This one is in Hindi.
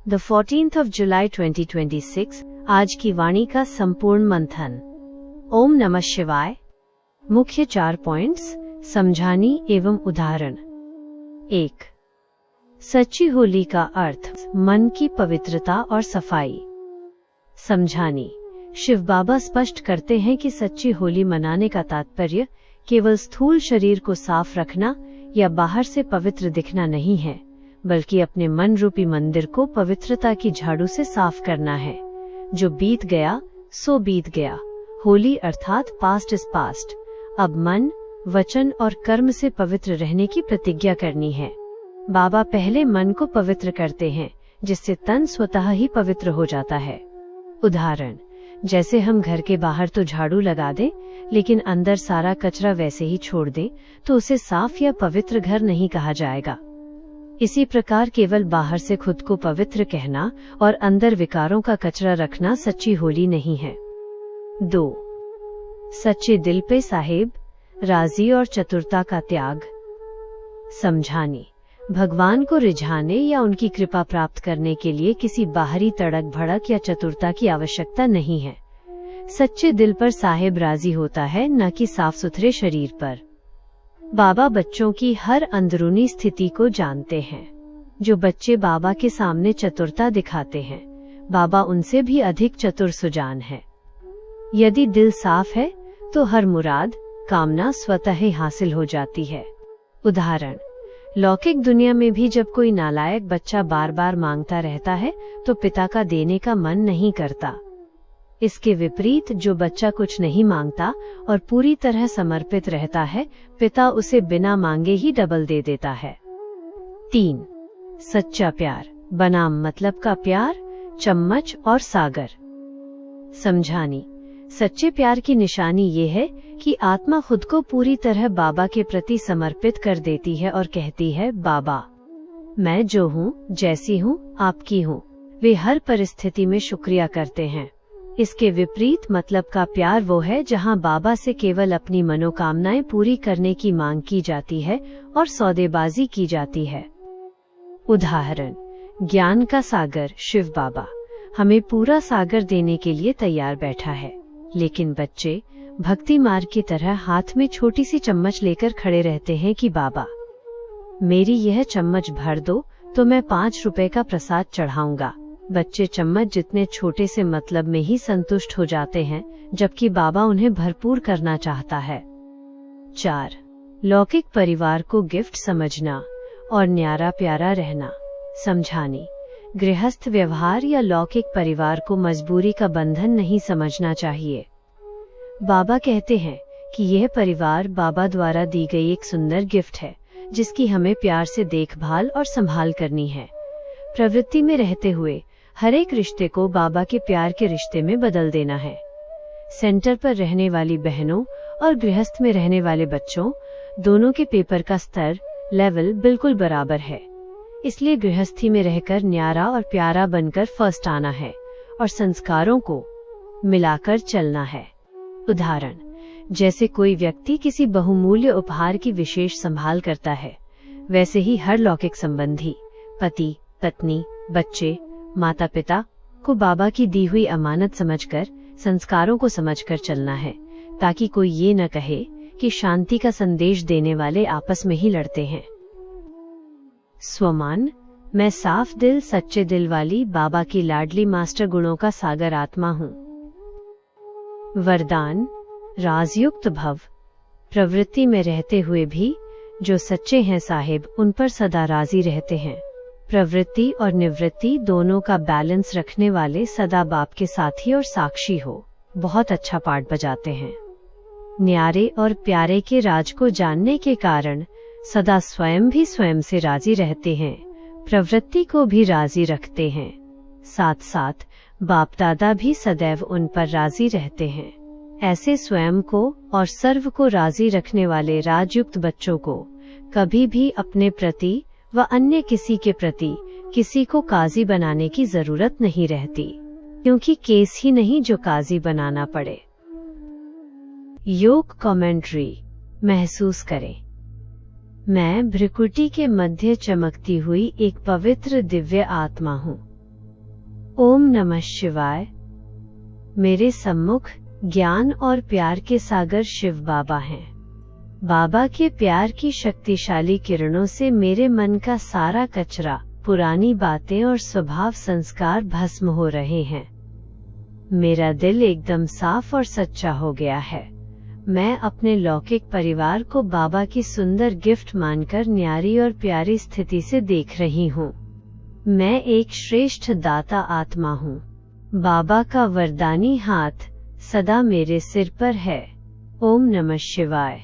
The 14th of July 2026, आज की वाणी का संपूर्ण मंथन। ओम नमः शिवाय। मुख्य 4 पॉइंट्स, समझानी एवं उदाहरण। 1. सच्ची होली का अर्थ, मन की पवित्रता और सफाई। समझानी। शिव बाबा स्पष्ट करते हैं कि सच्ची होली मनाने का तात्पर्य केवल स्थूल शरीर को साफ रखना या बाहर से पवित्र दिखना नहीं है, बल्कि अपने मन रूपी मंदिर को पवित्रता की झाड़ू से साफ करना है। जो बीत गया सो बीत गया। होली अर्थात पास्ट इज पास्ट। अब मन, वचन और कर्म से पवित्र रहने की प्रतिज्ञा करनी है। बाबा पहले मन को पवित्र करते हैं, जिससे तन स्वतः ही पवित्र हो जाता है। उदाहरण, जैसे हम घर के बाहर तो झाड़ू लगा दें, लेकिन अंदर सारा कचरा वैसे ही छोड़ दें, तो उसे साफ या पवित्र घर नहीं कहा जाएगा। इसी प्रकार केवल बाहर से खुद को पवित्र कहना और अंदर विकारों का कचरा रखना सच्ची होली नहीं है। 2. सच्चे दिल पे साहेब, राजी और चतुरता का त्याग। समझानी। भगवान को रिझाने या उनकी कृपा प्राप्त करने के लिए किसी बाहरी तड़क भड़क या चतुरता की आवश्यकता नहीं है। सच्चे दिल पर साहेब राजी होता है, न कि साफ सुथरे शरीर पर। बाबा बच्चों की हर अंदरूनी स्थिति को जानते हैं। जो बच्चे बाबा के सामने चतुरता दिखाते हैं, बाबा उनसे भी अधिक चतुर सुजान है। यदि दिल साफ है तो हर मुराद, कामना स्वतः ही हासिल हो जाती है। उदाहरण, लौकिक दुनिया में भी जब कोई नालायक बच्चा बार बार मांगता रहता है तो पिता का देने का मन नहीं करता। इसके विपरीत जो बच्चा कुछ नहीं मांगता और पूरी तरह समर्पित रहता है, पिता उसे बिना मांगे ही डबल दे देता है। 3. सच्चा प्यार, बनाम मतलब का प्यार, चम्मच और सागर। समझानी। सच्चे प्यार की निशानी ये है कि आत्मा खुद को पूरी तरह बाबा के प्रति समर्पित कर देती है और कहती है, बाबा, मैं जो हूँ, जैसी हूँ, आपकी हूँ। वे हर परिस्थिति में शुक्रिया करते हैं। इसके विपरीत मतलब का प्यार वो है जहाँ बाबा से केवल अपनी मनोकामनाएं पूरी करने की मांग की जाती है और सौदेबाजी की जाती है। उदाहरण, ज्ञान का सागर शिव बाबा हमें पूरा सागर देने के लिए तैयार बैठा है, लेकिन बच्चे भक्ति मार्ग की तरह हाथ में छोटी सी चम्मच लेकर खड़े रहते हैं कि बाबा, मेरी यह चम्मच भर दो तो मैं 5 रुपए का प्रसाद चढ़ाऊंगा। बच्चे चम्मच जितने छोटे से मतलब में ही संतुष्ट हो जाते हैं, जबकि बाबा उन्हें भरपूर करना चाहता है। 4. लौकिक परिवार को गिफ्ट समझना और न्यारा प्यारा रहना। समझानी। गृहस्थ व्यवहार या लौकिक परिवार को मजबूरी का बंधन नहीं समझना चाहिए। बाबा कहते हैं कि यह परिवार बाबा द्वारा दी गई एक सुंदर गिफ्ट है, जिसकी हमें प्यार से देखभाल और संभाल करनी है। प्रवृत्ति में रहते हुए हर एक रिश्ते को बाबा के प्यार के रिश्ते में बदल देना है। सेंटर पर रहने वाली बहनों और गृहस्थ में रहने वाले बच्चों, दोनों के पेपर का स्तर, लेवल बिल्कुल बराबर है। इसलिए गृहस्थी में रहकर न्यारा और प्यारा बनकर फर्स्ट आना है और संस्कारों को मिलाकर चलना है। उदाहरण, जैसे कोई व्यक्ति किसी बहुमूल्य उपहार की विशेष संभाल करता है, वैसे ही हर लौकिक संबंधी, पति, पत्नी, बच्चे, माता पिता को बाबा की दी हुई अमानत समझकर, संस्कारों को समझकर चलना है, ताकि कोई ये न कहे कि शांति का संदेश देने वाले आपस में ही लड़ते हैं। स्वमान। मैं साफ दिल, सच्चे दिल वाली बाबा की लाडली मास्टर गुणों का सागर आत्मा हूँ। वरदान। राजयुक्त भव। प्रवृत्ति में रहते हुए भी जो सच्चे हैं साहिब, उन पर सदा राजी रहते हैं। प्रवृत्ति और निवृत्ति दोनों का बैलेंस रखने वाले सदा बाप के साथी और साक्षी हो, बहुत अच्छा पाठ बजाते हैं। न्यारे और प्यारे के राज को जानने के कारण सदा स्वयं भी स्वयं से राजी रहते हैं, प्रवृत्ति को भी राजी रखते हैं। साथ साथ बाप दादा भी सदैव उन पर राजी रहते हैं। ऐसे स्वयं को और सर्व को राजी रखने वाले राजयुक्त बच्चों को कभी भी अपने प्रति व अन्य किसी के प्रति किसी को काजी बनाने की जरूरत नहीं रहती, क्योंकि केस ही नहीं जो काजी बनाना पड़े। योग कमेंट्री। महसूस करें। मैं भ्रिकुटी के मध्य चमकती हुई एक पवित्र दिव्य आत्मा हूँ। ओम नमः शिवाय। मेरे सम्मुख ज्ञान और प्यार के सागर शिव बाबा हैं। बाबा के प्यार की शक्तिशाली किरणों से मेरे मन का सारा कचरा, पुरानी बातें और स्वभाव संस्कार भस्म हो रहे हैं। मेरा दिल एकदम साफ और सच्चा हो गया है। मैं अपने लौकिक परिवार को बाबा की सुंदर गिफ्ट मानकर न्यारी और प्यारी स्थिति से देख रही हूँ। मैं एक श्रेष्ठ दाता आत्मा हूँ। बाबा का वरदानी हाथ सदा मेरे सिर पर है। ओम नमः शिवाय।